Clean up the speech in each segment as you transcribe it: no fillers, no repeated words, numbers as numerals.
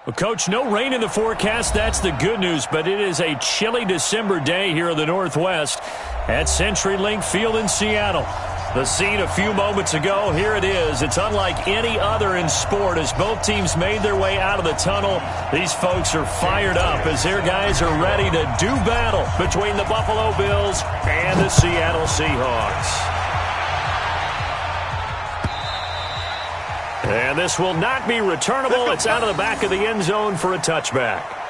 Well, Coach, no rain in the forecast. That's the good news, but it is a chilly December day here in the Northwest at CenturyLink Field in Seattle. The scene a few moments ago, here it is. It's unlike any other in sport as both teams made their way out of the tunnel. These folks are fired up as their guys are ready to do battle between the Buffalo Bills and the Seattle Seahawks. And this will not be returnable. It's out of the back of the end zone for a touchback.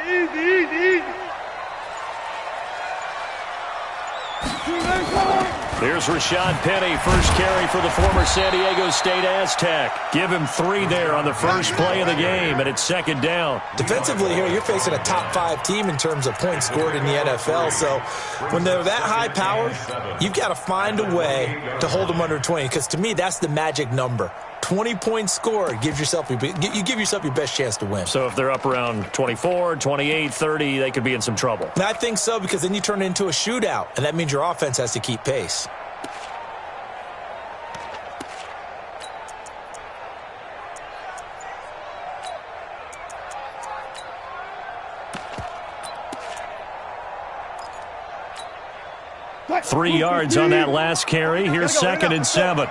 Easy. Here's Rashad Penny, first carry for the former San Diego State Aztec. Give him 3 there on the first play of the game, and it's second down. Defensively here, you're facing a top-5 team in terms of points scored in the NFL. So when they're that high powered, you've got to find a way to hold them under 20, because to me, that's the magic number. 20 points scored, you give yourself your best chance to win. So if they're up around 24, 28, 30, they could be in some trouble. And I think so, because then you turn it into a shootout, and that means your offense has to keep pace. Three yards on that last carry. Here's second and 7.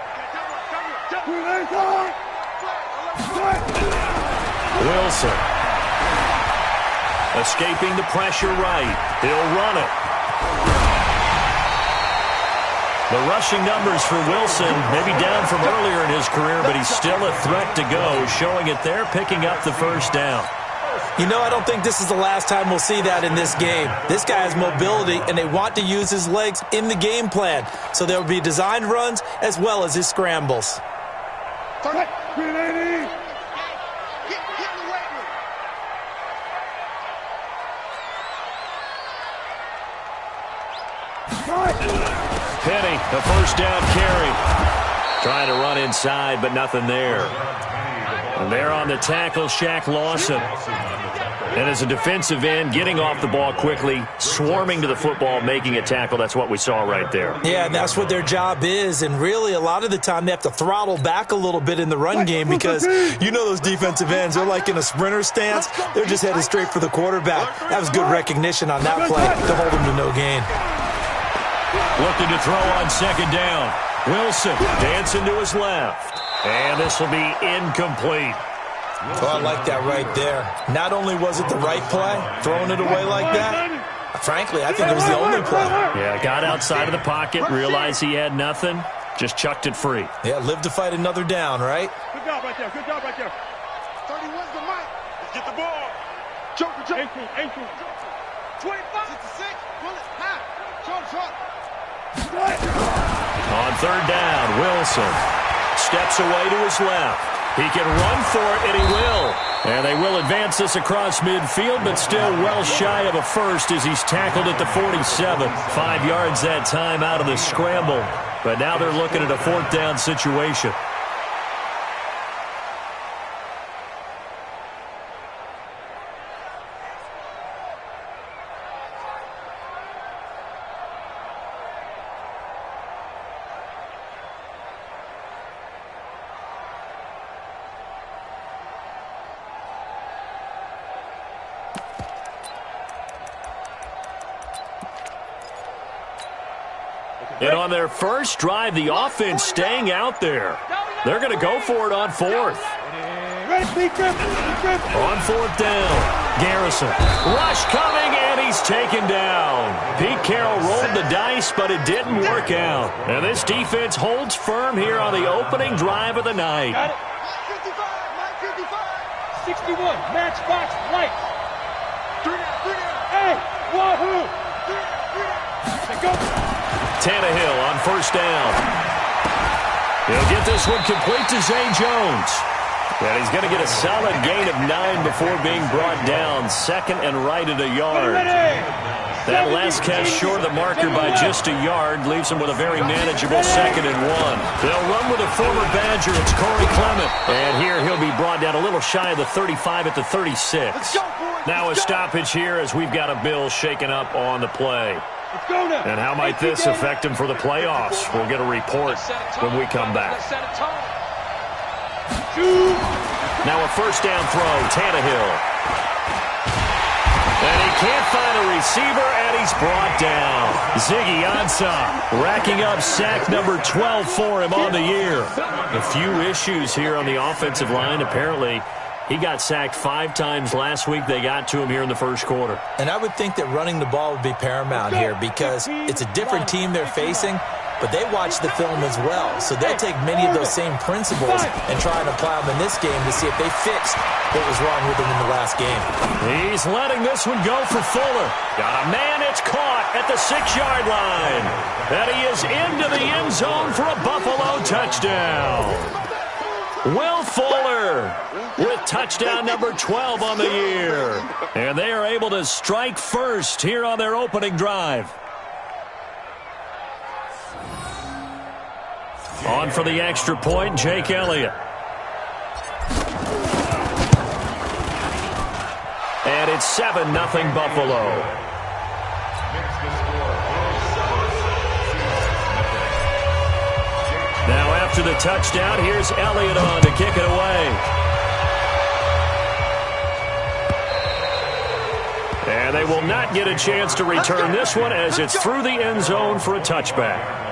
Wilson. Escaping the pressure right. He'll run it. The rushing numbers for Wilson, maybe down from earlier in his career, but he's still a threat to go, showing it there, picking up the first down. You know, I don't think this is the last time we'll see that in this game. This guy has mobility, and they want to use his legs in the game plan. So there will be designed runs as well as his scrambles. Penny, the first down carry. Trying to run inside, but nothing there. And there on the tackle, Shaq Lawson. And as a defensive end, getting off the ball quickly, swarming to the football, making a tackle. That's what we saw right there. Yeah, and that's what their job is. And really, a lot of the time, they have to throttle back a little bit in the run game because you know those defensive ends, they're like in a sprinter stance. They're just headed straight for the quarterback. That was good recognition on that play to hold them to no gain. Looking to throw on second down. Wilson dancing to his left. And this will be incomplete. Oh, I like that right there. Not only was it the right play, throwing it away like that, frankly, I think it was the only play. Yeah, got outside of the pocket, realized he had nothing, just chucked it free. Yeah, live to fight another down, right? Good job right there. 31's the mic. Let's get the ball. Choke. Ankle. 25. 66. Pull it. Half. Short. On third down, Wilson steps away to his left. He can run for it, and he will. And they will advance this across midfield, but still well shy of a first as he's tackled at the 47. 5 yards that time out of the scramble. But now they're looking at a fourth down situation. And on their first drive, the offense staying out there. They're going to go for it on fourth. On fourth down, Garrison. Rush coming, and he's taken down. Pete Carroll rolled the dice, but it didn't work out. And this defense holds firm here on the opening drive of the night. 61, matchbox right. 3 down. Hey, 1. Tannehill on first down. He'll get this one complete to Zay Jones. And he's going to get a solid gain of 9 before being brought down. Second and right at a yard. That last catch short of the marker by just a yard leaves him with a very manageable 2nd and 1. They'll run with a former Badger. It's Corey Clement. And here he'll be brought down a little shy of the 35 at the 36. Now a stoppage here as we've got a Bill shaken up on the play. And how might this affect him for the playoffs? We'll get a report when we come back. Now a first down throw, Tannehill. And he can't find a receiver, and he's brought down. Ziggy Ansah racking up sack number 12 for him on the year. A few issues here on the offensive line. Apparently, he got sacked 5 times last week. They got to him here in the first quarter. And I would think that running the ball would be paramount here because it's a different team they're facing, but they watch the film as well. So they'll take many of those same principles and try and apply them in this game to see if they fixed what was wrong with them in the last game. He's letting this one go for Fuller. Got a man, it's caught at the 6-yard line. And he is into the end zone for a Buffalo touchdown. Will Fuller with touchdown number 12 on the year. And they are able to strike first here on their opening drive. On for the extra point, Jake Elliott. And it's 7-0 Buffalo. Now after the touchdown, here's Elliott on to kick it away. And they will not get a chance to return this one as it's through the end zone for a touchback.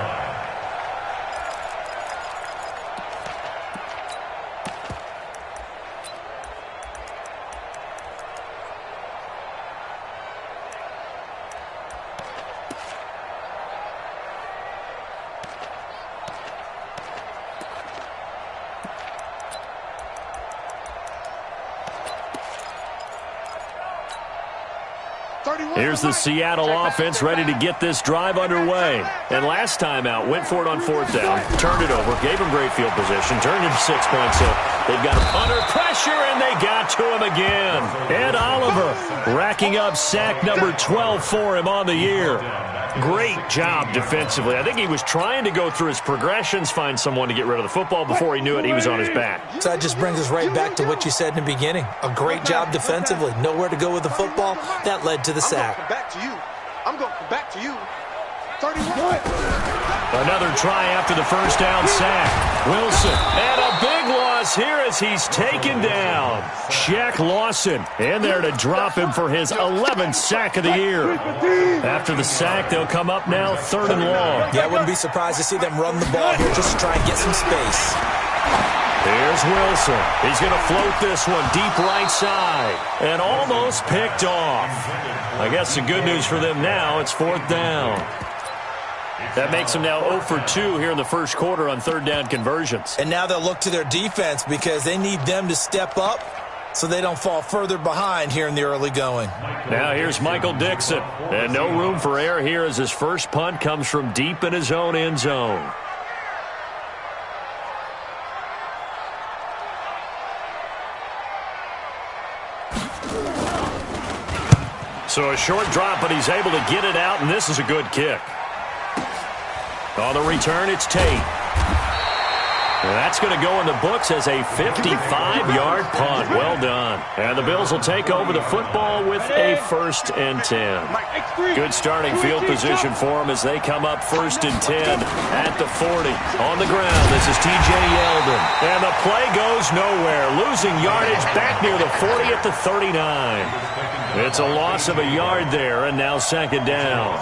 Here's the Seattle offense ready to get this drive underway. And last time out, went for it on 4th down, turned it over, gave him great field position, turned him 6 points. So they've got him under pressure, and they got to him again. Ed Oliver racking up sack number 12 for him on the year. Great job defensively. I think he was trying to go through his progressions, find someone to get rid of the football. Before he knew it, he was on his back. So that just brings us right back to what you said in the beginning. A great job defensively. Nowhere to go with the football. That led to the sack. I'm going to come back to you. 31. Another try after the first down sack. Wilson. And a big loss here as he's taken down. Shaq Lawson in there to drop him for his 11th sack of the year. After the sack, they'll come up now 3rd and long. Yeah, I wouldn't be surprised to see them run the ball here just to try and get some space. Here's Wilson. He's going to float this one deep right side. And almost picked off. I guess the good news for them now, it's 4th down. That makes them now 0 for 2 here in the first quarter on 3rd down conversions. And now they'll look to their defense because they need them to step up so they don't fall further behind here in the early going. Now here's Michael Dixon. And no room for error here as his first punt comes from deep in his own end zone. So a short drop, but he's able to get it out, and this is a good kick. On the return, it's Tate. And that's going to go in the books as a 55-yard punt. Well done. And the Bills will take over the football with a 1st and 10. Good starting field position for them as they come up 1st and 10 at the 40. On the ground, this is T.J. Yeldon. And the play goes nowhere. Losing yardage back near the 40 at the 39. It's a loss of a yard there, and now 2nd down.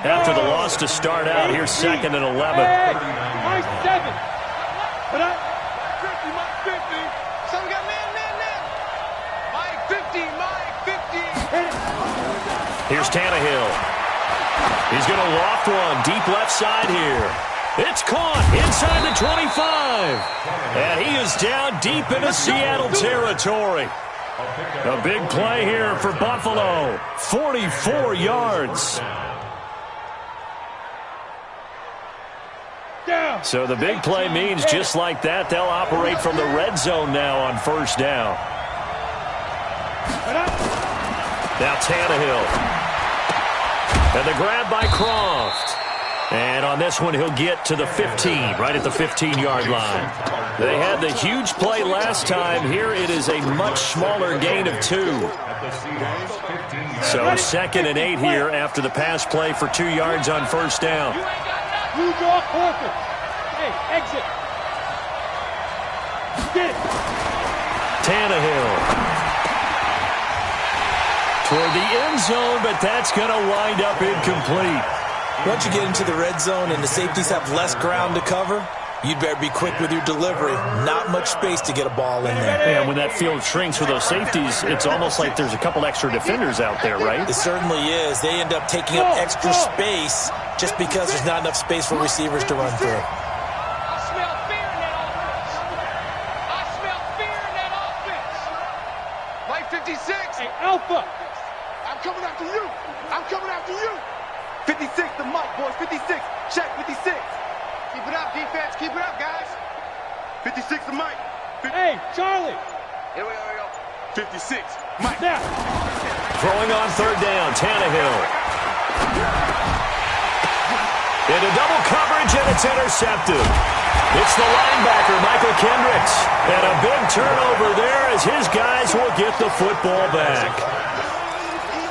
After the loss to start out, here's 2nd and 11. My 7. But I 50, my 50. So we got man. My 50, my 50. Here's Tannehill. He's going to loft one deep left side here. It's caught inside the 25. And he is down deep into Seattle territory. A big play here for Buffalo. 44 yards. So the big play means just like that, they'll operate from the red zone now on first down. Now Tannehill. And the grab by Croft. And on this one, he'll get to the 15, right at the 15-yard line. They had the huge play last time. Here it is a much smaller gain of 2. So 2nd and 8 here after the pass play for 2 yards on first down. You draw perfect. Hey, exit. Get it. Tannehill. Toward the end zone, but that's going to wind up incomplete. Once you get into the red zone and the safeties have less ground to cover, you'd better be quick with your delivery. Not much space to get a ball in there. And when that field shrinks with those safeties, it's almost like there's a couple extra defenders out there, right? It certainly is. They end up taking up extra space just because there's not enough space for receivers to run through. I smell fear in that offense. I smell fear in that offense. White 56. Hey, Alpha. I'm coming after you. I'm coming after you. 56, the mic, boys. 56. Check 56. Keep it up, defense. Keep it up, guys. 56, the mic. Hey, Charlie. Here we go. 56, Mike. Now. Throwing on third down, Tannehill. Into double coverage, and it's intercepted. It's the linebacker, Michael Kendricks. And a big turnover there as his guys will get the football back.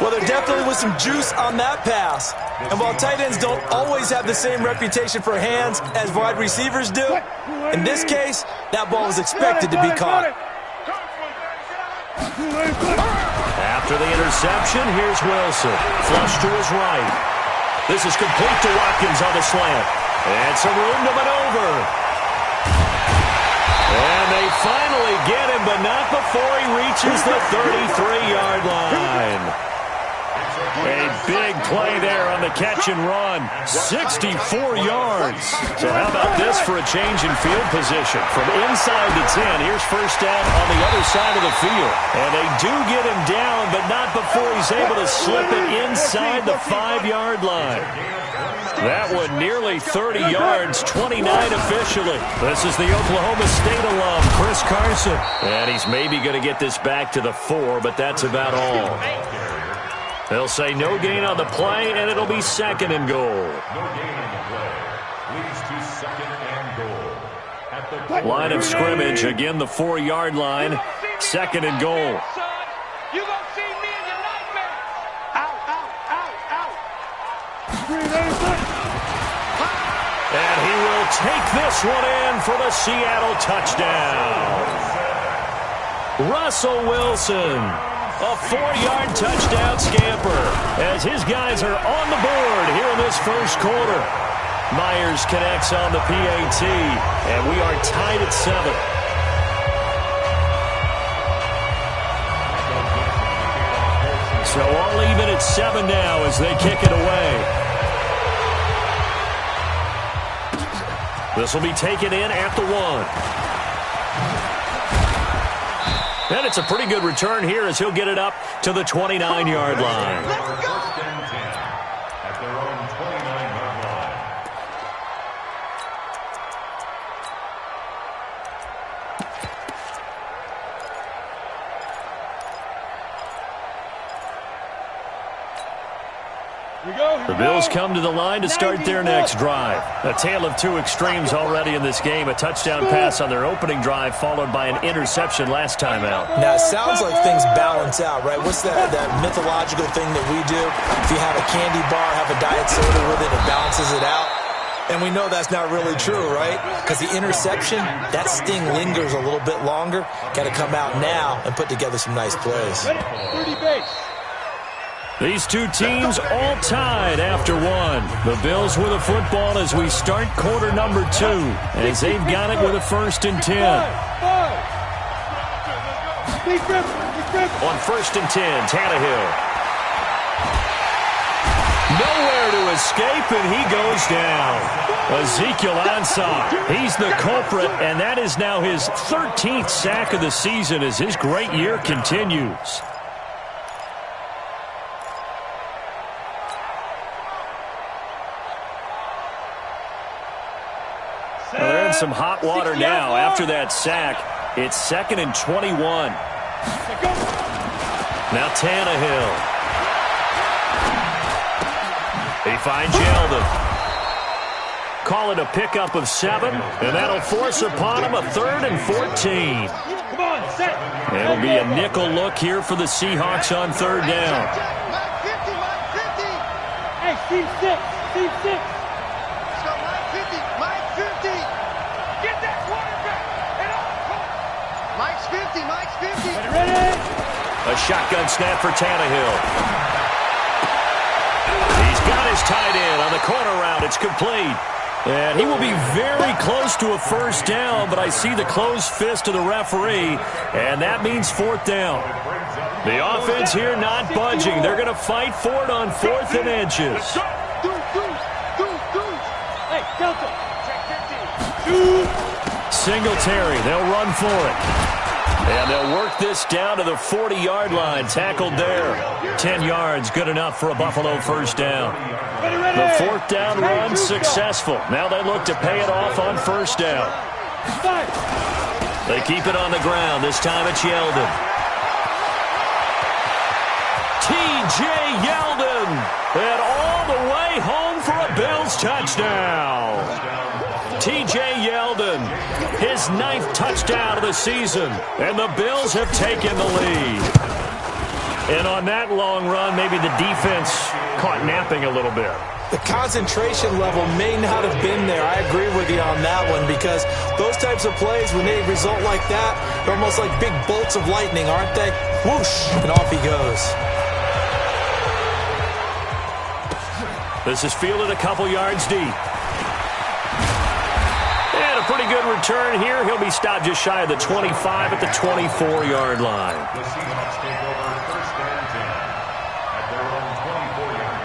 Well, there definitely was some juice on that pass. And while tight ends don't always have the same reputation for hands as wide receivers do, in this case, that ball was expected to be caught. After the interception, here's Wilson. Flush to his right. This is complete to Watkins on the slant. And some room to maneuver. And they finally get him, but not before he reaches the 33-yard line. A big play there on the catch and run. 64 yards. So how about this for a change in field position? From inside to 10, here's first down on the other side of the field. And they do get him down, but not before he's able to slip it inside the 5-yard line. That one nearly 30 yards, 29 officially. This is the Oklahoma State alum, Chris Carson. And he's maybe going to get this back to the 4, but that's about all. They'll say no gain on the play, and it'll be 2nd and goal. No gain on the play. Leads to 2nd and goal. Line of scrimmage, again the 4-yard line. 2nd and goal. You gonna see me in your nightmares. Out. And he will take this one in for the Seattle touchdown. Russell Wilson. A 4-yard touchdown scamper as his guys are on the board here in this first quarter. Myers connects on the PAT, and we are tied at 7. So all even at 7 now as they kick it away. This will be taken in at the 1. And it's a pretty good return here as he'll get it up to the 29-yard line. First and 10 at their own 29-yard line. The Bills come to the line to start their next drive. A tale of two extremes already in this game. A touchdown pass on their opening drive followed by an interception last time out. Now, it sounds like things balance out, right? What's that mythological thing that we do? If you have a candy bar, have a diet soda with it, it balances it out. And we know that's not really true, right? Because the interception, that sting lingers a little bit longer. Got to come out now and put together some nice plays. 30 base. These two teams all tied after 1. The Bills with a football as we start quarter number 2, as they've got it with a 1st and 10. On 1st and 10, Tannehill. Nowhere to escape, and he goes down. Ezekiel Ansah, he's the culprit, and that is now his 13th sack of the season as his great year continues. some hot water now after that sack. It's 2nd and 21. Now Tannehill. He finds Yeldon. Call it a pickup of 7, and that'll force upon him a 3rd and 14. It'll be a nickel look here for the Seahawks on 3rd down. Hey, Steve 6. Steve 6. Let's go, Mike 50. Mike 50. Get that quarterback. And up. Mike's 50. Mike's 50. Ready? A shotgun snap for Tannehill. He's got his tight end on the corner route. It's complete. And he will be very close to a 1st down, but I see the closed fist of the referee, and that means 4th down. The offense here not budging. They're going to fight for it on 4th and inches. Hey, Delta. Singletary, they'll run for it. And they'll work this down to the 40-yard line. Tackled there. 10 yards, good enough for a Buffalo 1st down. The 4th down run successful. Now they look to pay it off on 1st down. They keep it on the ground. This time it's Yeldon. T.J. Yeldon. And all the way home for a Bills touchdown. T.J. Yeldon, his 9th touchdown of the season, and the Bills have taken the lead. And on that long run, maybe the defense caught napping a little bit. The concentration level may not have been there. I agree with you on that one, because those types of plays, when they result like that, they're almost like big bolts of lightning, aren't they? Whoosh, and off he goes. This is fielded a couple yards deep. And a pretty good return here. He'll be stopped just shy of the 25 at the 24-yard line. The Seahawks take over 1st and 10 at their own 24-yard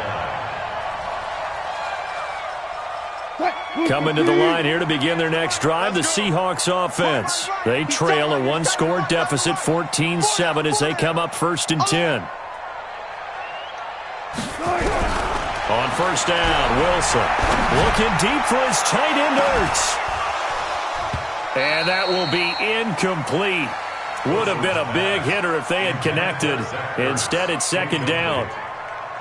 line. Coming to the line here to begin their next drive, the Seahawks offense. They trail a 1-score deficit, 14-7, as they come up 1st and 10. On 1st down, Wilson looking deep for his tight end, Ertz. And that will be incomplete. Would have been a big hitter if they had connected. Instead, it's 2nd down.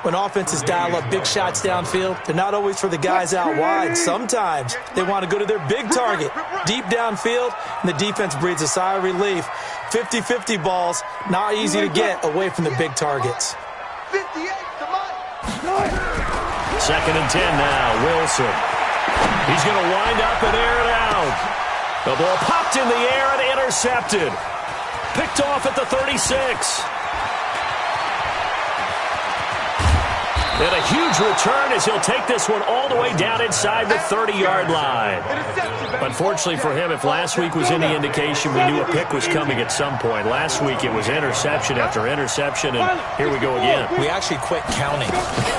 When offenses dial up big shots downfield, they're not always for the guys out wide. Sometimes they want to go to their big target, deep downfield, and the defense breathes a sigh of relief. 50-50 balls, not easy to get away from the big targets. 58 to Mike. 2nd and 10 now, Wilson. He's going to wind up and air it out. The ball popped in the air and intercepted. Picked off at the 36. And a huge return as he'll take this one all the way down inside the 30-yard line. Unfortunately for him, if last week was any indication, we knew a pick was coming at some point. Last week it was interception after interception, and here we go again. We actually quit counting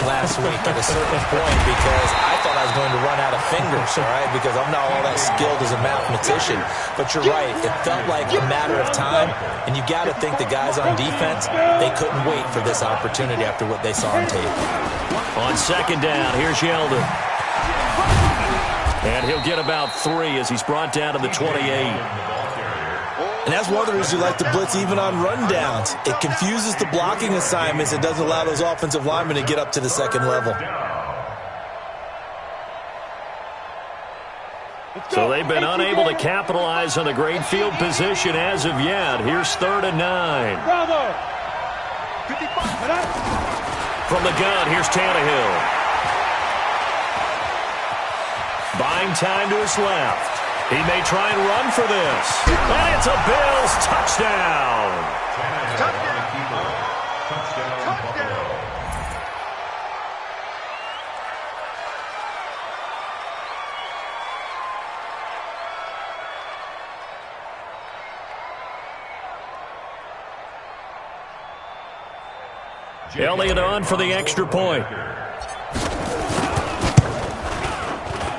last week at a certain point because I thought I was going to run out of fingers, all right, because I'm not all that skilled as a mathematician. But you're right, it felt like a matter of time, and you got to think the guys on defense, they couldn't wait for this opportunity after what they saw on tape. On 2nd down, here's Yeldon. And he'll get about 3 as he's brought down to the 28. And that's one of the reasons you like to blitz even on rundowns. It confuses the blocking assignments and doesn't allow those offensive linemen to get up to the 2nd level. So they've been unable to capitalize on the great field position as of yet. Here's 3rd and 9. From the gun, here's Tannehill. Buying time to his left. He may try and run for this. And it's a Bills touchdown. Elliott on for the extra point.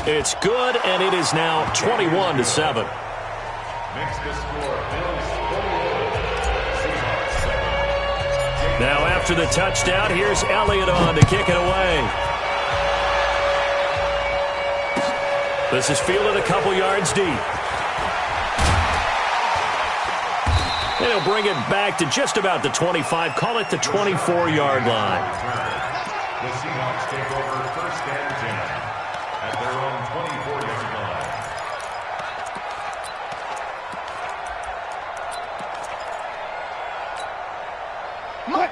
It's good, and it is now 21-7. Now after the touchdown, here's Elliott on to kick it away. The This is fielded a couple yards deep. And he'll bring it back to just about the 25. Call it the 24-yard line. The Seahawks take over first and 10 at their own 24-yard line.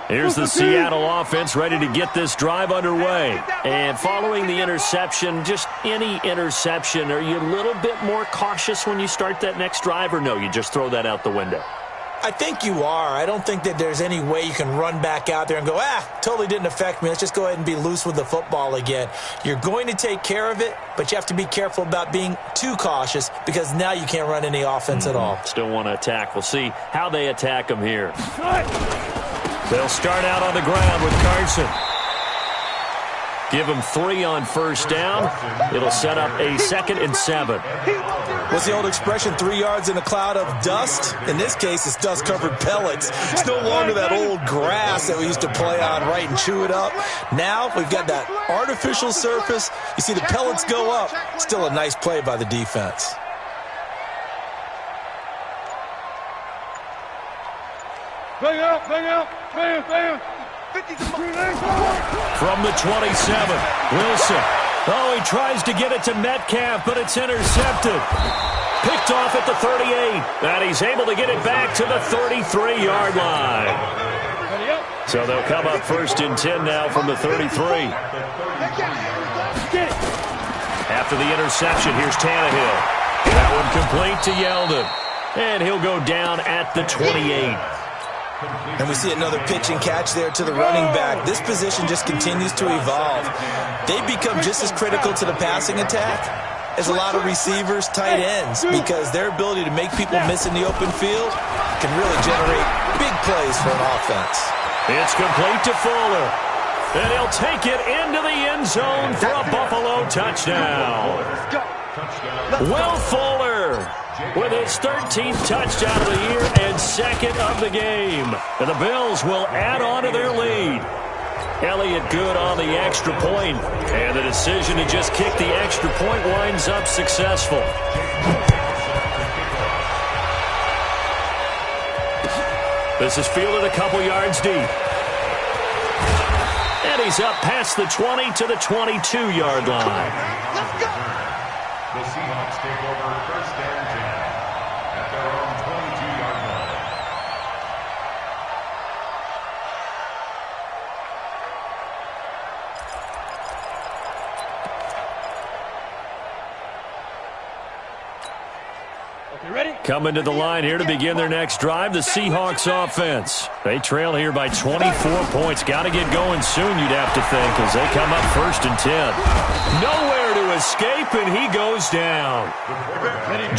Here's the Seattle offense ready to get this drive underway. And following the interception, just any interception, are you a little bit more cautious when you start that next drive, or no, you just throw that out the window? I think you are. I don't think that there's any way you can run back out there and go, totally didn't affect me. Let's just go ahead and be loose with the football again. You're going to take care of it, but you have to be careful about being too cautious because now you can't run any offense at all. Still want to attack. We'll see how they attack them here. They'll start out on the ground with Carson. Give him 3 on first down. It'll set up a 2nd and 7. What's the old expression, 3 yards in a cloud of dust? In this case, it's dust-covered pellets. It's no longer that old grass that we used to play on, right, and chew it up. Now we've got that artificial surface. You see the pellets go up. Still a nice play by the defense. Bang out, bam, bam. From the 27, Wilson. Oh, he tries to get it to Metcalf, but it's intercepted. Picked off at the 38, and he's able to get it back to the 33-yard line. So they'll come up first and 10 now from the 33. After the interception, here's Tannehill. That one complete to Yeldon. And he'll go down at the 28. And we see another pitch and catch there to the running back. This position just continues to evolve. They become just as critical to the passing attack as a lot of receivers, tight ends, because their ability to make people miss in the open field can really generate big plays for an offense. It's complete to Fuller. And he'll take it into the end zone for a Buffalo touchdown. Will Fuller with his 13th touchdown of the year and 2nd of the game. And the Bills will add on to their lead. Elliott good on the extra point, and the decision to just kick the extra point winds up successful. This is fielded a couple yards deep. And he's up past the 20 to the 22-yard line. Let's go. The Seahawks take over first and 10 at their own 22-yard line. Okay, ready? Coming to the line here to begin their next drive, the Seahawks offense. They trail here by 24 points. Got to get going soon, you'd have to think, as they come up first and 10. Nowhere to escape, and he goes down.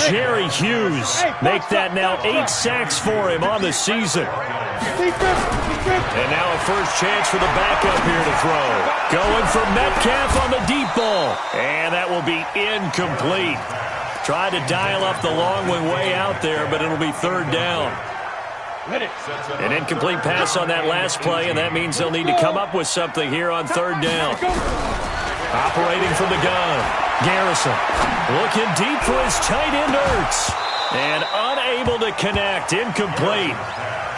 Jerry Hughes make that now 8 sacks for him on the season. And now a first chance for the backup here to throw. Going for Metcalf on the deep ball. And that will be incomplete. Tried to dial up the long one way out there, but it'll be 3rd down. An incomplete pass on that last play, and that means they'll need to come up with something here on 3rd down. Operating from the gun, Garrison looking deep for his tight end Ertz. And unable to connect, incomplete.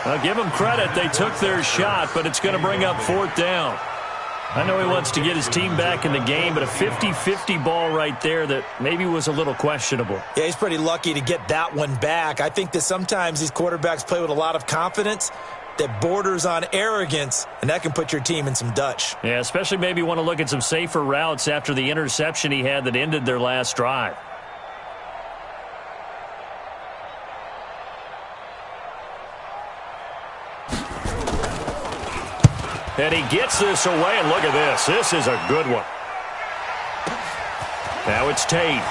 I'll give them credit, they took their shot, but it's going to bring up 4th down. I know he wants to get his team back in the game, but a 50-50 ball right there that maybe was a little questionable. Yeah, he's pretty lucky to get that one back. I think that sometimes these quarterbacks play with a lot of confidence that borders on arrogance, and that can put your team in some Dutch. Yeah, especially maybe want to look at some safer routes after the interception he had that ended their last drive. And he gets this away, and look at this. This is a good one. Now it's Tate.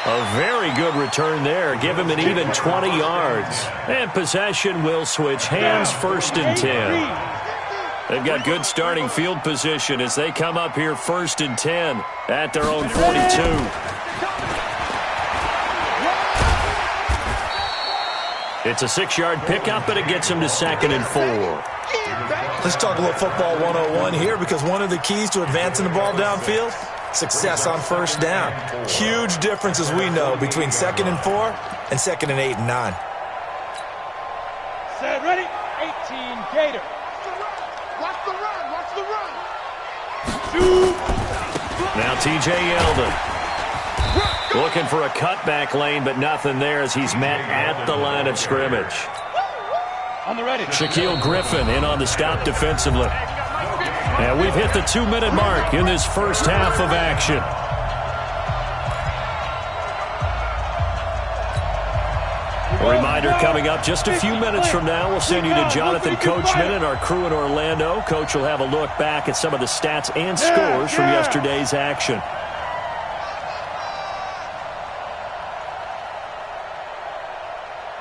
A very good return there. Give him an even 20 yards. And possession will switch hands, 1st and 10. They've got good starting field position as they come up here 1st and 10 at their own 42. It's a 6-yard pickup, but it gets him to 2nd and 4. Let's talk a little football 101 here, because one of the keys to advancing the ball downfield, success on first down. Huge difference, as we know, between 2nd and 4 and 2nd and 8 and 9. Set, ready, 18, Gator. Watch the run, watch the run. Now T.J. Yeldon looking for a cutback lane, but nothing there as he's met at the line of scrimmage. On the ready. Shaquille Griffin in on the stop defensively. And we've hit the 2-minute mark in this first half of action. A reminder coming up just a few minutes from now. We'll send you to Jonathan Coachman and our crew in Orlando. Coach will have a look back at some of the stats and scores from yesterday's action.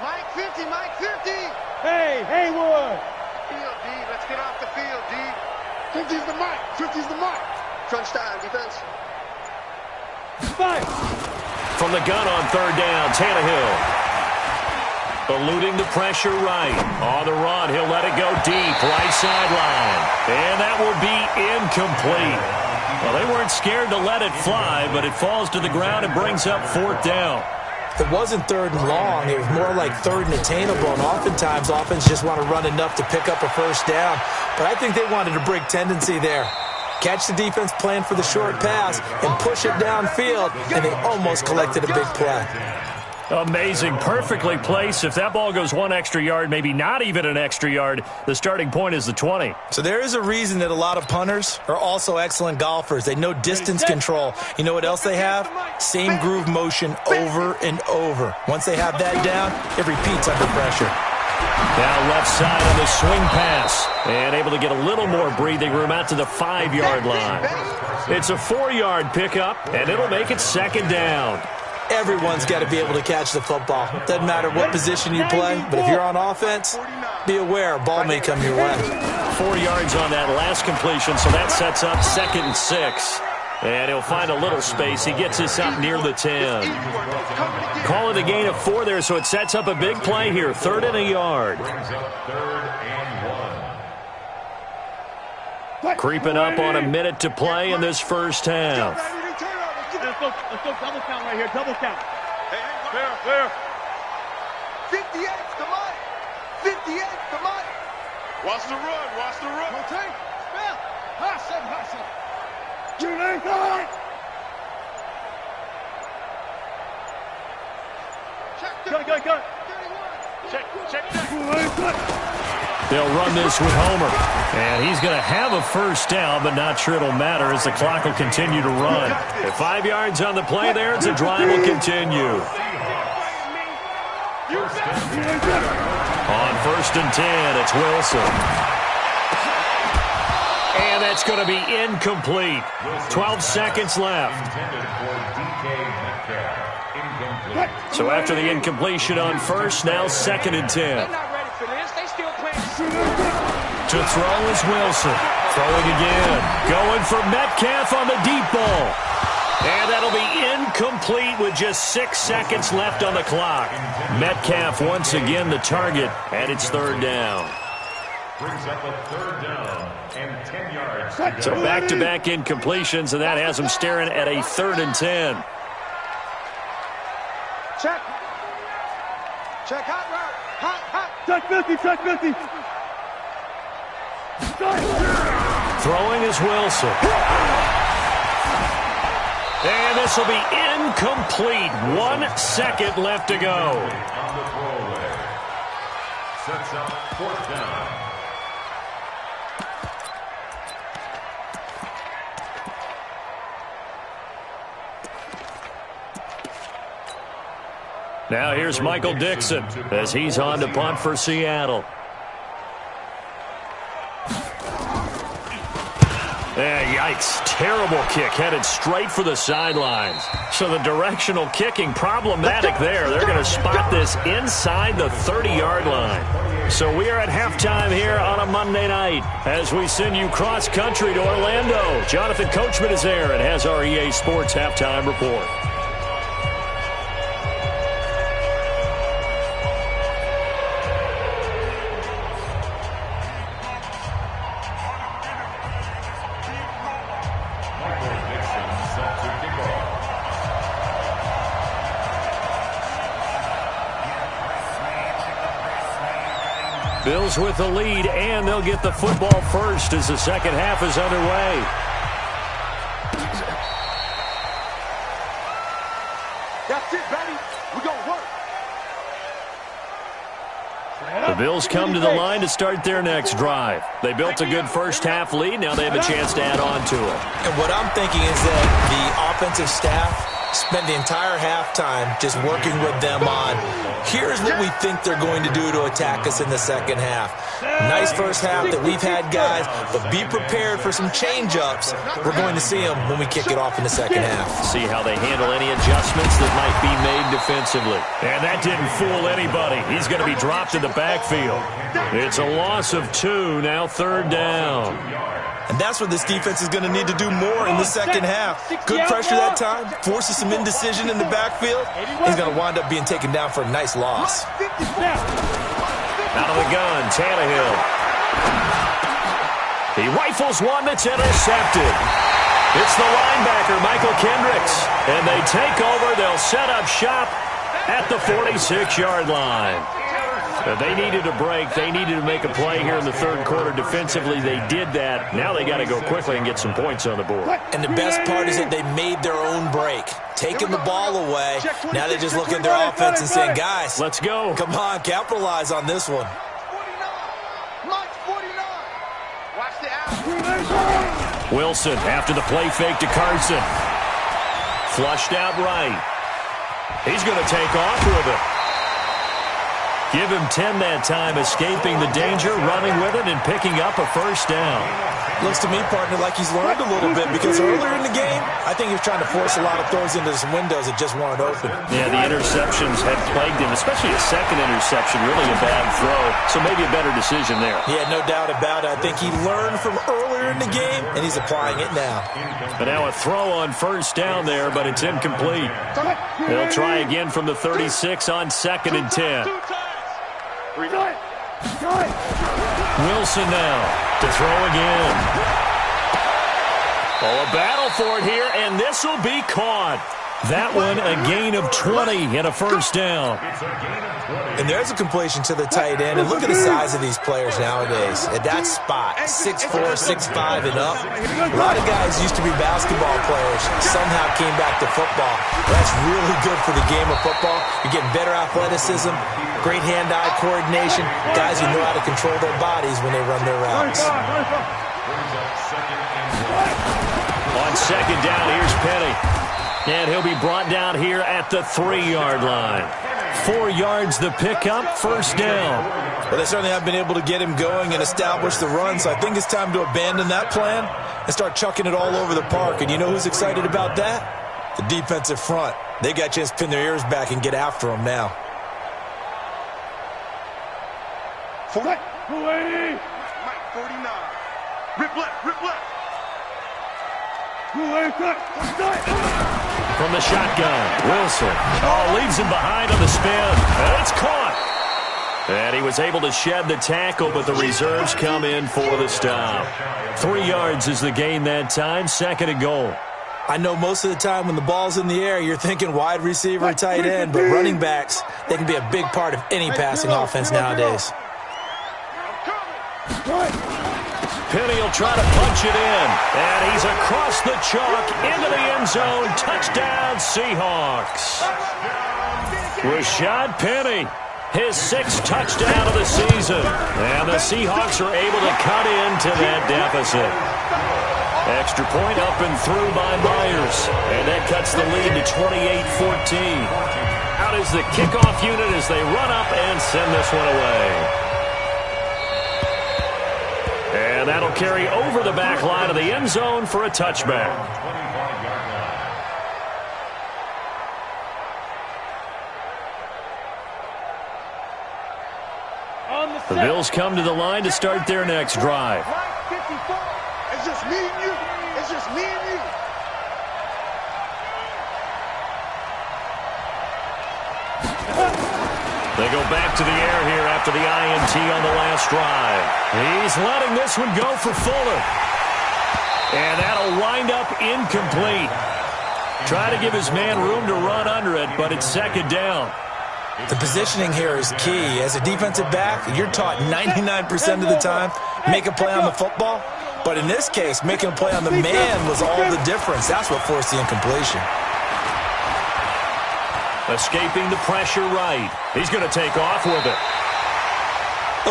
Mike 50, Mike 50. Hey, Haywood. Field, D. Let's get off the field, D. 50's the Mike. 50's the Mike. Crunch time, defense. Five. From the gun on third down, Tannehill. Eluding the pressure right. On the run, he'll let it go deep, right sideline. And that will be incomplete. Well, they weren't scared to let it fly, but it falls to the ground and brings up 4th down. It wasn't 3rd and long. It was more like 3rd and attainable, and oftentimes offense just want to run enough to pick up a first down. But I think they wanted a break tendency there. Catch the defense plan for the short pass and push it downfield, and they almost collected a big play. Amazing. Perfectly placed. If that ball goes 1 extra yard, maybe not even an extra yard, the starting point is the 20. So there is a reason that a lot of punters are also excellent golfers. They know distance control. You know what else they have? Same groove motion over and over. Once they have that down, it repeats under pressure. Now left side on the swing pass. And able to get a little more breathing room out to the 5-yard line. It's a 4-yard pickup, and it'll make it 2nd down. Everyone's got to be able to catch the football. Doesn't matter what position you play, but if you're on offense, be aware a ball may come your way. 4 yards on that last completion, so that sets up 2nd and 6. And he'll find a little space. He gets this up near the 10. Call it a gain of 4 there, so it sets up a big play here. 3rd and a yard. Creeping up on a minute to play in this first half. Let's go double count right here. Double count. Where? 58's the Mike. 58's the Mike. Watch the run. Watch the run. Rotate. Spell. Hassan. Julie, go. Go. Check. They'll run this with Homer. And he's going to have a first down, but not sure it'll matter as the clock will continue to run. At 5 yards on the play there, the drive will continue. On 1st and 10, it's Wilson. And that's going to be incomplete. 12 seconds left. So after the incompletion on 1st, now 2nd and 10. To throw is Wilson. Throwing again. Going for Metcalf on the deep ball. And that'll be incomplete with just 6 seconds left on the clock. Metcalf once again the target, and it's 3rd down. Brings up a 3rd down and 10 yards. So back-to-back incompletions, and that has him staring at a 3rd and 10. Check. Hot route. Hot. Check 50. Throwing is Wilson. And this will be incomplete. 1 second left to go. On the throwaway. Sets up 4th down. Now here's Michael Dixon as he's on to punt for Seattle. Yikes. Terrible kick headed straight for the sidelines. So the directional kicking problematic there. They're going to spot this inside the 30-yard line. So we are at halftime here on a Monday night as we send you cross-country to Orlando. Jonathan Coachman is there and has our EA Sports halftime report. Dixon set Bills with the lead, and they'll get the football first as the second half is underway. That's it, baby. We're going to work. The Bills come to the line to start their next drive. They built a good first half lead. Now they have a chance to add on to it. And what I'm thinking is that the offensive staff spent the entire halftime just working with them on, here's what we think they're going to do to attack us in the second half. Nice first half that we've had, guys, but be prepared for some change-ups. We're going to see them when we kick it off in the second half. See how they handle any adjustments that might be made defensively. And that didn't fool anybody. He's going to be dropped in the backfield. It's a loss of 2, now third down. And that's what this defense is going to need to do more in the second half. Good pressure that time, forces some indecision in the backfield. He's going to wind up being taken down for a nice loss. Out of the gun, Tannehill. He rifles one that's intercepted. It's the linebacker, Michael Kendricks. And they take over. They'll set up shop at the 46-yard line. They needed a break. They needed to make a play here in the third quarter defensively. They did that. Now they got to go quickly and get some points on the board. And the best part is that they made their own break, taking the ball away. Now they just look at their offense and saying, guys, let's go. Come on, capitalize on this one. 49. Mike 49. Watch the out. Wilson after the play fake to Carson. Flushed out right. He's going to take off with it. Give him 10 that time, escaping the danger, running with it, and picking up a first down. Looks to me, partner, like he's learned a little bit because earlier in the game, I think he was trying to force a lot of throws into some windows that just weren't open. Yeah, the interceptions had plagued him, especially a second interception, really a bad throw. So maybe a better decision there. Yeah, no doubt about it. I think he learned from earlier in the game, and he's applying it now. But now a throw on first down there, but it's incomplete. They'll try again from the 36 on 2nd and 10. Wilson now to throw again. Oh, a battle for it here, and this will be caught. That one a gain of 20 and a first down. And there's a completion to the tight end. And look at the size of these players nowadays. At that spot, 6'4", 6'5", and up. A lot of guys used to be basketball players, somehow came back to football. That's really good for the game of football. You're getting better athleticism, great hand-eye coordination, guys who know how to control their bodies when they run their routes. On second down, here's Penny. And he'll be brought down here at the 3-yard line. 4 yards the pickup, first down. Well, they certainly have been able to get him going and establish the run, so I think it's time to abandon that plan and start chucking it all over the park. And you know who's excited about that? The defensive front. They got a chance to pin their ears back and get after him now. Mike 49. Rip left, rip left. From the shotgun, Wilson. Oh, leaves him behind on the spin. And it's caught. And he was able to shed the tackle, but the reserves come in for the stop. 3 yards is the gain that time, 2nd and goal. I know most of the time when the ball's in the air, you're thinking wide receiver, tight end, but running backs, they can be a big part of any passing offense nowadays. Penny will try to punch it in, and he's across the chalk into the end zone. Touchdown, Seahawks. Rashad Penny, his 6th touchdown of the season, and the Seahawks are able to cut into that deficit. Extra point up and through by Myers, and that cuts the lead to 28-14. Out is the kickoff unit as they run up and send this one away. And that'll carry over the back line of the end zone for a touchback. The Bills come to the line to start their next drive. It's just me and you. It's just me and you. They go back to the air here after the INT on the last drive. He's letting this one go for Fuller. And that'll wind up incomplete. Try to give his man room to run under it, but it's 2nd down. The positioning here is key. As a defensive back, you're taught 99% of the time, make a play on the football. But in this case, making a play on the man was all the difference. That's what forced the incompletion. Escaping the pressure right. He's going to take off with it.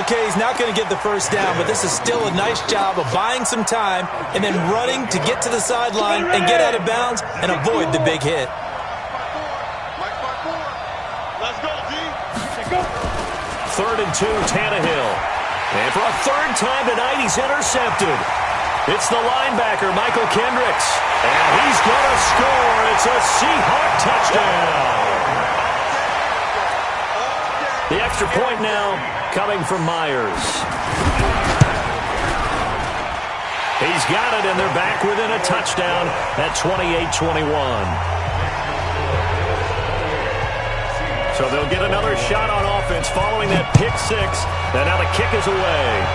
Okay, he's not going to get the first down, but this is still a nice job of buying some time and then running to get to the sideline and get out of bounds and avoid the big hit. Let's go, D. Third and 2, Tannehill. And for a third time tonight, he's intercepted. It's the linebacker, Michael Kendricks. And he's going to score. It's a Seahawk touchdown. The extra point now coming from Myers. He's got it, and they're back within a touchdown at 28-21. So they'll get another shot on offense following that pick six. And now the kick is away.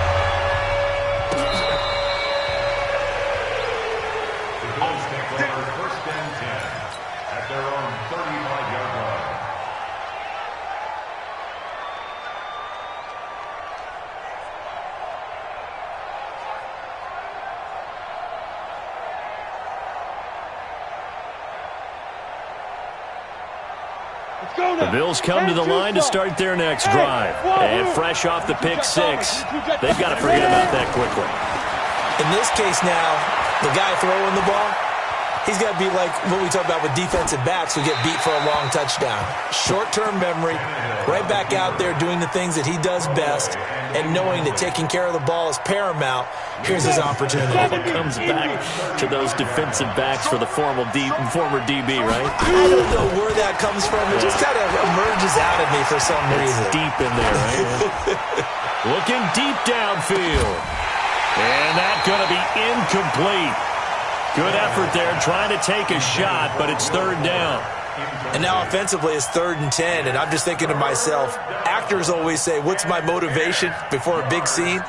First and 10 at their own 35-yard line. The Bills come to the line to start their next drive. And fresh off the pick six, they've got to forget about that quickly. In this case now, the guy throwing the ball, he's got to be like what we talk about with defensive backs who get beat for a long touchdown. Short-term memory, right back out there doing the things that he does best, and knowing that taking care of the ball is paramount. Here's his opportunity. It comes back to those defensive backs for the former DB, right? I don't know where that comes from. It just kind of emerges out of me for some reason. It's deep in there, right? Looking deep downfield. And that's going to be incomplete. Good effort there, trying to take a shot, but it's third down. And now offensively it's 3rd and 10, and I'm just thinking to myself, actors always say, what's my motivation before a big scene?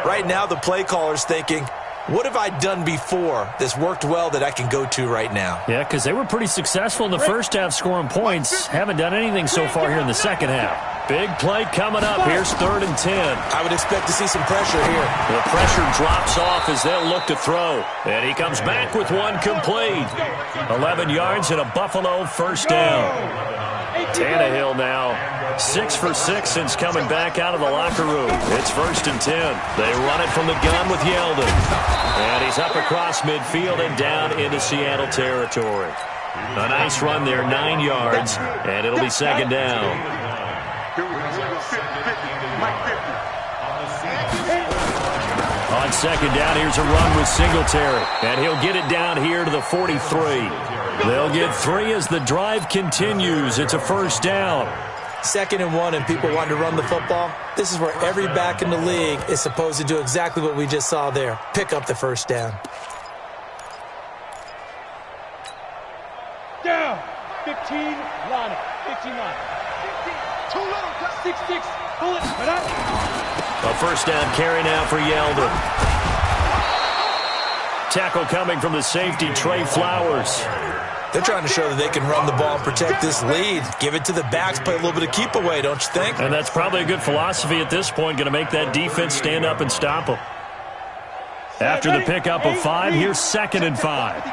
Right now the play caller's thinking, what have I done before that's worked well that I can go to right now? Yeah, because they were pretty successful in the first half scoring points. Haven't done anything so far here in the second half. Big play coming up. Here's 3rd and 10. I would expect to see some pressure here. The pressure drops off as they'll look to throw. And he comes back with one complete. 11 yards and a Buffalo first down. Tannehill now 6 for 6 since coming back out of the locker room. It's 1st and 10. They run it from the gun with Yeldon. And he's up across midfield and down into Seattle territory. A nice run there, 9 yards, and it'll be 2nd down. On 2nd down, here's a run with Singletary. And he'll get it down here to the 43. They'll get 3 as the drive continues. It's a 1st down. 2nd and 1 and people want to run the football. This is where every back in the league is supposed to do exactly what we just saw there. Pick up the 1st down. Down. 15, line up. 15 line. 6-6. Pull it. A 1st down carry now for Yeldon. Tackle coming from the safety, Trey Flowers. They're trying to show that they can run the ball and protect this lead. Give it to the backs, play a little bit of keep away, don't you think? And that's probably a good philosophy at this point, going to make that defense stand up and stop them. After the pickup of 5, here's 2nd and 5.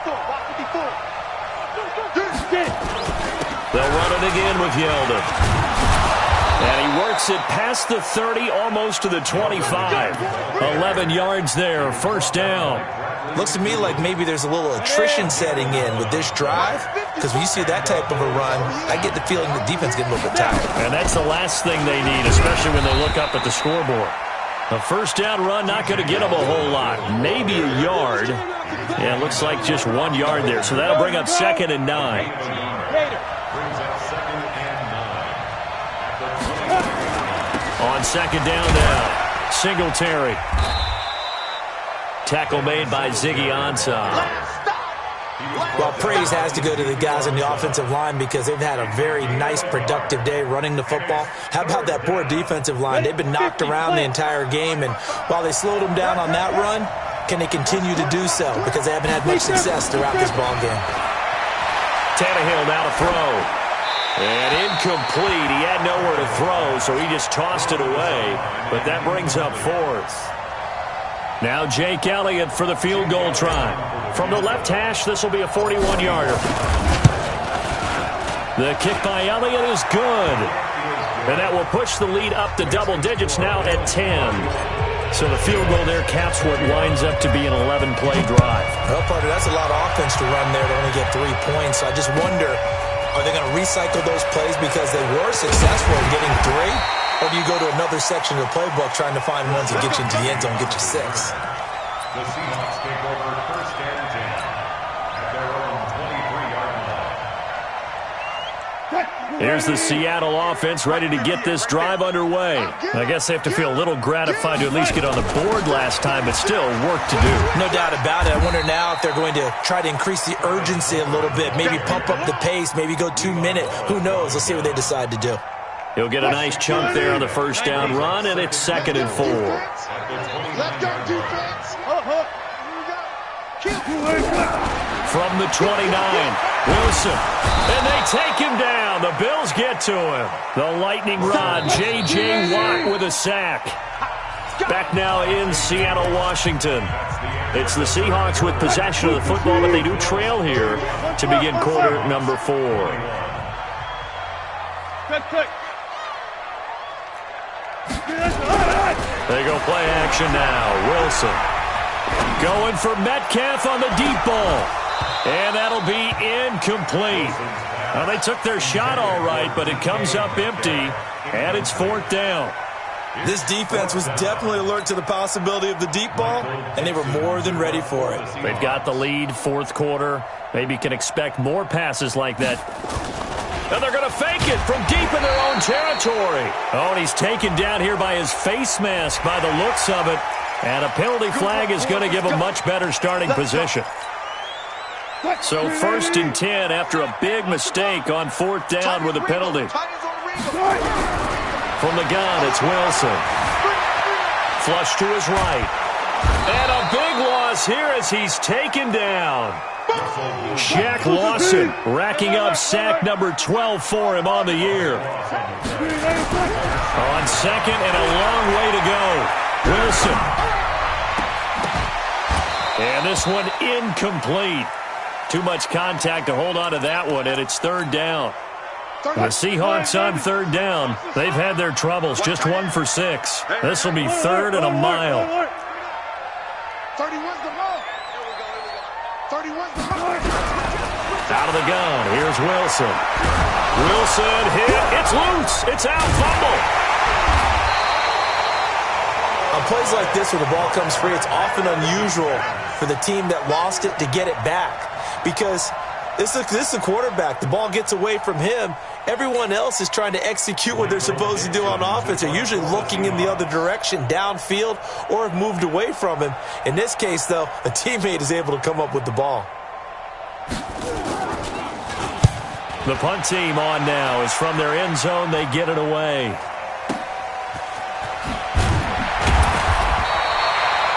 They'll run it again with Yeldon. And he works it past the 30, almost to the 25. 11 yards there, 1st down. Looks to me like maybe there's a little attrition setting in with this drive, because when you see that type of a run, I get the feeling the defense getting a little bit tired. And that's the last thing they need, especially when they look up at the scoreboard. A 1st down run, not going to get them a whole lot. Maybe a yard. Yeah, it looks like just 1 yard there. So that'll bring up 2nd and 9. On 2nd down now, Singletary. Tackle made by Ziggy Ansah. Well, praise has to go to the guys on the offensive line because they've had a very nice, productive day running the football. How about that poor defensive line? They've been knocked around the entire game, and while they slowed them down on that run, can they continue to do so? Because they haven't had much success throughout this ball game. Tannehill now to throw. And incomplete. He had nowhere to throw, so he just tossed it away. But that brings up fourth. Now Jake Elliott for the field goal try. From the left hash, this will be a 41-yarder. The kick by Elliott is good. And that will push the lead up to double digits now at 10. So the field goal there caps what winds up to be an 11-play drive. Well, partner, that's a lot of offense to run there to only get 3 points. So I just wonder, are they going to recycle those plays because they were successful in getting 3? Or do you go to another section of the playbook trying to find ones that get you into the end zone and get you 6? The Seahawks take over first and 10 at their own 23-yard line. Here's the Seattle offense ready to get this drive underway. I guess they have to feel a little gratified to at least get on the board last time, but still work to do. No doubt about it. I wonder now if they're going to try to increase the urgency a little bit, maybe pump up the pace, maybe go 2-minute. Who knows? Let's see what they decide to do. He'll get a nice chunk there on the first down run, and it's 2nd and 4. Let's go, defense. From the 29, Wilson. And they take him down. The Bills get to him. The lightning rod, J.J. Watt with a sack. Back now in Seattle, Washington. It's the Seahawks with possession of the football, but they do trail here to begin quarter number 4. They go play action now. Wilson going for Metcalf on the deep ball. And that'll be incomplete. Now, they took their shot all right, but it comes up empty, and it's 4th down. This defense was definitely alert to the possibility of the deep ball, and they were more than ready for it. They've got the lead, 4th quarter. Maybe can expect more passes like that. And they're going to fake it from deep in their own territory. Oh, and he's taken down here by his face mask by the looks of it. And a penalty flag is going to give a much better starting position. So 1st and 10 after a big mistake on 4th down with a penalty. From the gun, it's Wilson. Flush to his right. And a big loss here as he's taken down. Shaq Lawson racking up sack number 12 for him on the year. On 2nd and a long way to go. Wilson. And this one incomplete. Too much contact to hold on to that one, and it's 3rd down. The Seahawks on 3rd down. They've had their troubles, just 1 for 6. This will be 3rd and a mile. 31's the ball. 31's the ball. Out of the gun, here's Wilson. Wilson hit, it's loose, it's out, fumble. On plays like this where the ball comes free, it's often unusual for the team that lost it to get it back. Because this is a quarterback. The ball gets away from him. Everyone else is trying to execute what they're supposed to do on offense. They're usually looking in the other direction, downfield, or have moved away from him. In this case, though, a teammate is able to come up with the ball. The punt team on now is from their end zone. They get it away.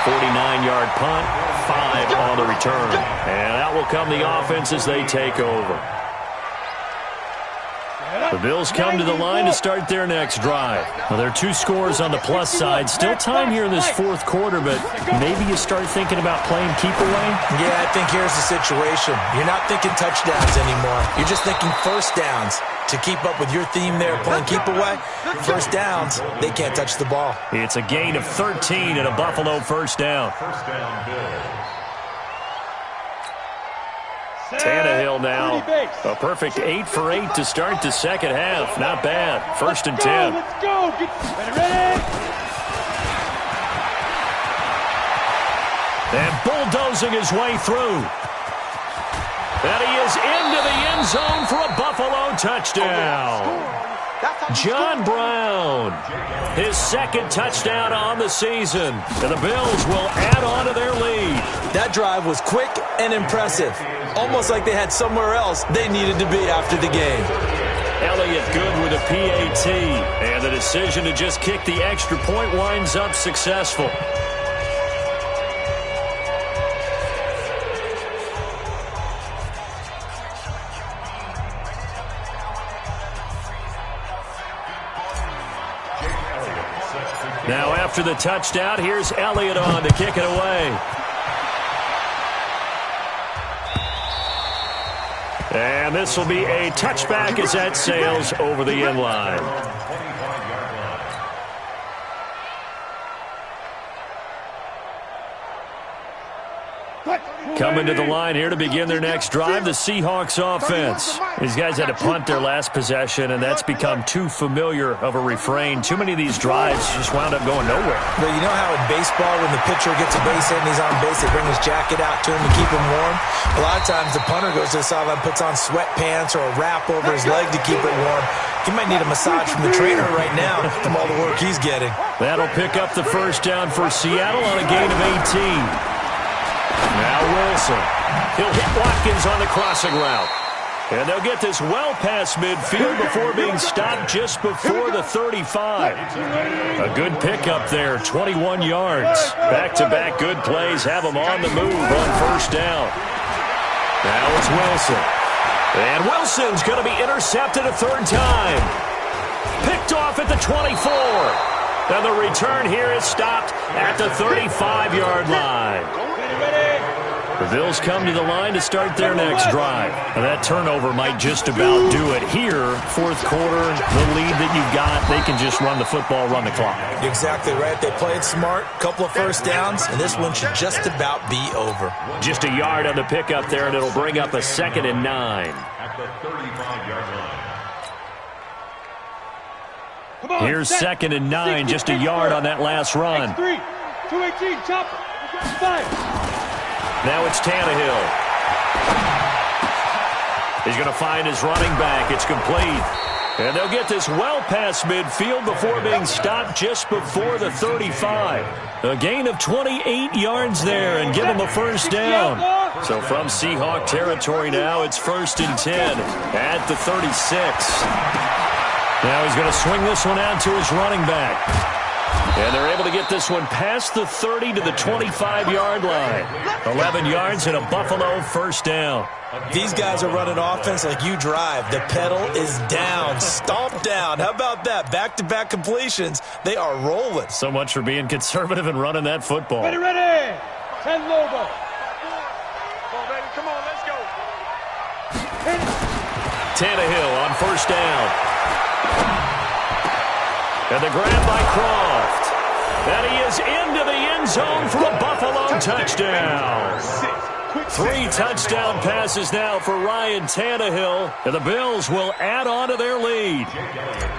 49-yard punt, 5 on the return. And out will come the offense as they take over. The Bills come to the line to start their next drive. Well, there are 2 scores on the plus side. Still time here in this 4th quarter, but maybe you start thinking about playing keep away? Yeah, I think here's the situation. You're not thinking touchdowns anymore. You're just thinking first downs. To keep up with your theme there, playing keep away, first downs, they can't touch the ball. It's a gain of 13 and a Buffalo first down. First down, Bills. Tannehill now, a perfect 8 for 8 to start the second half. Not bad. 1st and 10. Let's go. Get ready. And bulldozing his way through. And he is into the end zone for a Buffalo touchdown. John Brown, his 2nd touchdown on the season. And the Bills will add on to their lead. That drive was quick and impressive. Almost like they had somewhere else they needed to be after the game. Elliott good with a PAT. And the decision to just kick the extra point winds up successful. Now after the touchdown, here's Elliott on to kick it away. And this will be a touchback as that sails over the end line. Coming to the line here to begin their next drive, the Seahawks offense. These guys had to punt their last possession, and that's become too familiar of a refrain. Too many of these drives just wound up going nowhere. But you know how in baseball, when the pitcher gets a base hit and he's on base, they bring his jacket out to him to keep him warm? A lot of times the punter goes to the sideline, puts on sweatpants or a wrap over his leg to keep it warm. He might need a massage from the trainer right now from all the work he's getting. That'll pick up the first down for Seattle on a gain of 18. Now Wilson. He'll hit Watkins on the crossing route. And they'll get this well past midfield before being stopped just before the 35. A good pickup there, 21 yards. Back-to-back good plays have them on the move on first down. Now it's Wilson. And Wilson's going to be intercepted a third time. Picked off at the 24. And the return here is stopped at the 35-yard line. The Bills come to the line to start their next drive. And that turnover might just about do it here. Fourth quarter, the lead that you've got, they can just run the football, run the clock. Exactly right. They played smart, couple of first downs, and this one should just about be over. Just a yard on the pickup there, and it'll bring up a 2nd and 9. At the 35-yard line. Here's 2nd and 9, just a yard on that last run. 218, chopper. 5. Now it's Tannehill. He's going to find his running back. It's complete. And they'll get this well past midfield before being stopped just before the 35. A gain of 28 yards there and give them a first down. So from Seahawk territory now, it's 1st and 10 at the 36. Now he's going to swing this one out to his running back. And they're able to get this one past the 30 to the 25-yard line. 11 yards and a Buffalo first down. These guys are running offense like you drive. The pedal is down, stomped down. How about that? Back-to-back completions. They are rolling. So much for being conservative and running that football. Ready, ready. 10 Lobo. Come on, baby. Come on, let's go. Tannehill on first down. And the grab by Croft. And he is into the end zone for a Buffalo touchdown. 3 touchdown passes now for Ryan Tannehill. And the Bills will add on to their lead.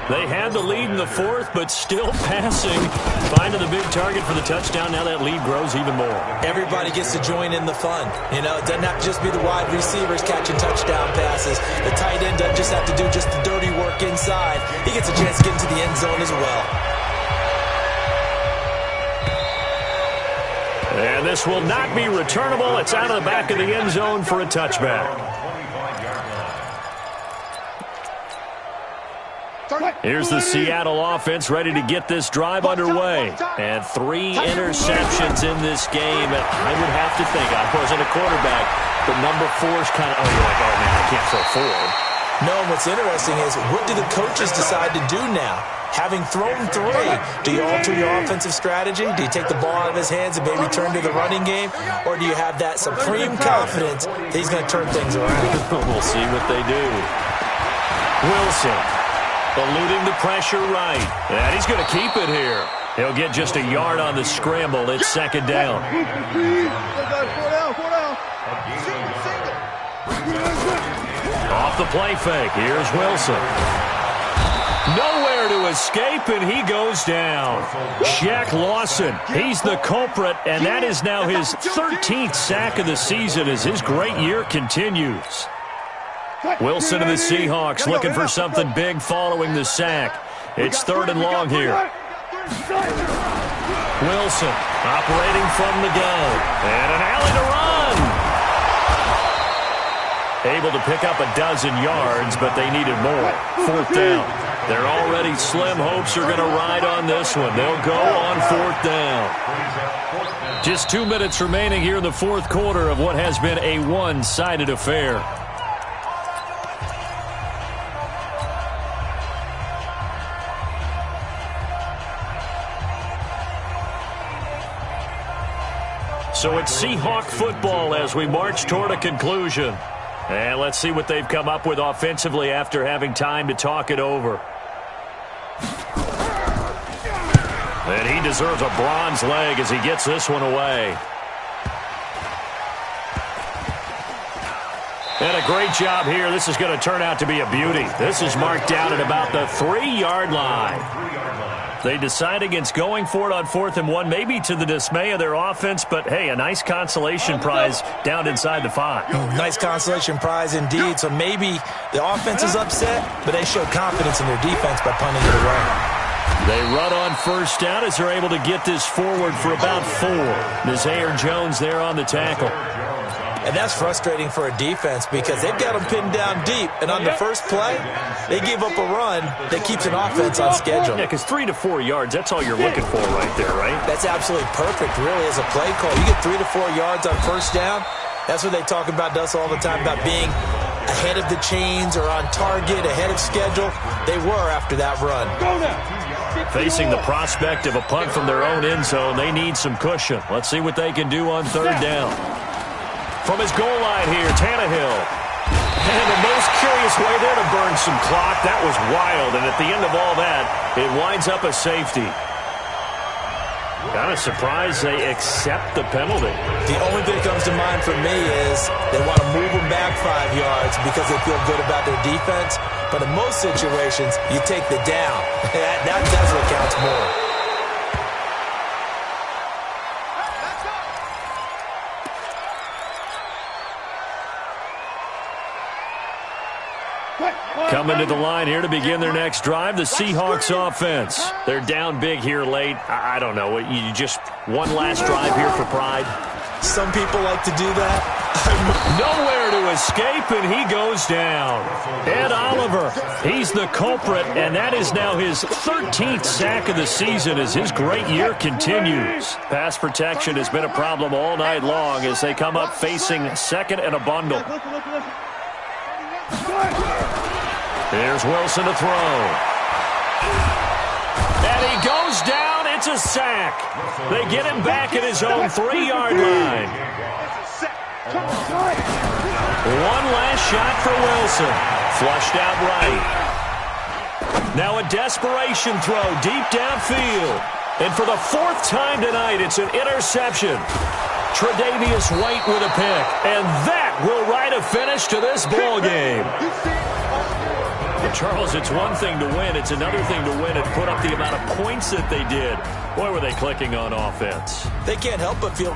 They had the lead in the fourth, but still passing. Finding the big target for the touchdown. Now that lead grows even more. Everybody gets to join in the fun. You know, it doesn't have to just be the wide receivers catching touchdown passes. The tight end doesn't just have to do just the dirty work inside. He gets a chance to get into the end zone as well. And this will not be returnable. It's out of the back of the end zone for a touchback. Here's the Seattle offense ready to get this drive underway. And 3 interceptions in this game. I would have to think, I wasn't a quarterback, but number 4 is kind of, you're like, oh, man, I can't throw 4. No, and what's interesting is, what do the coaches decide to do now? Having thrown 3, do you alter your offensive strategy? Do you take the ball out of his hands and maybe turn to the running game? Or do you have that supreme confidence that he's going to turn things around? We'll see what they do. Wilson eluding the pressure right. And he's going to keep it here. He'll get just a yard on the scramble. It's 2nd down. Off the play fake. Here's Wilson. Nowhere to escape, and he goes down. Shaq Lawson, he's the culprit, and that is now his 13th sack of the season as his great year continues. Wilson and the Seahawks looking for something big following the sack. It's 3rd and long here. Wilson operating from the gun. And an alley to run. Able to pick up a dozen yards, but they needed more. 4th down. Their already slim hopes are going to ride on this one. They'll go on 4th down. Just 2 minutes remaining here in the fourth quarter of what has been a one-sided affair. So it's Seahawk football as we march toward a conclusion. And let's see what they've come up with offensively after having time to talk it over. And he deserves a bronze leg as he gets this one away. And a great job here. This is going to turn out to be a beauty. This is marked down at about the 3-yard line. They decide against going for it on 4th and 1, maybe to the dismay of their offense, but hey, a nice consolation prize down inside the 5. Nice consolation prize indeed. So maybe the offense is upset, but they show confidence in their defense by punting it away. They run on first down as they're able to get this forward for about 4. Nazaire Jones there on the tackle. And that's frustrating for a defense because they've got them pinned down deep. And on the first play, they give up a run that keeps an offense on schedule. Yeah, because 3 to 4 yards, that's all you're looking for right there, right? That's absolutely perfect, really, as a play call. You get 3 to 4 yards on first down. That's what they talk about us all the time, about being ahead of the chains or on target, ahead of schedule. They were after that run. Facing the prospect of a punt from their own end zone, they need some cushion. Let's see what they can do on 3rd down. From his goal line here, Tannehill. And the most curious way there to burn some clock. That was wild, and at the end of all that, it winds up a safety. Kind of surprised they accept the penalty. The only thing that comes to mind for me is they want to move them back 5 yards because they feel good about their defense. But in most situations, you take the down. That's what counts more. Coming to the line here to begin their next drive, the Seahawks offense. They're down big here late. I don't know. You just one last drive here for pride? Some people like to do that. Nowhere to escape, and he goes down. Ed Oliver, he's the culprit, and that is now his 13th sack of the season as his great year continues. Pass protection has been a problem all night long as they come up facing 2nd and a bundle. Here's Wilson to throw. And he goes down. It's a sack. They get him back at his own 3-yard line. One last shot for Wilson. Flushed out right. Now a desperation throw deep downfield. And for the 4th time tonight, it's an interception. Tre'Davious White with a pick. And that will write a finish to this ball game. But Charles, it's one thing to win. It's another thing to win and put up the amount of points that they did. Boy, were they clicking on offense. They can't help but feel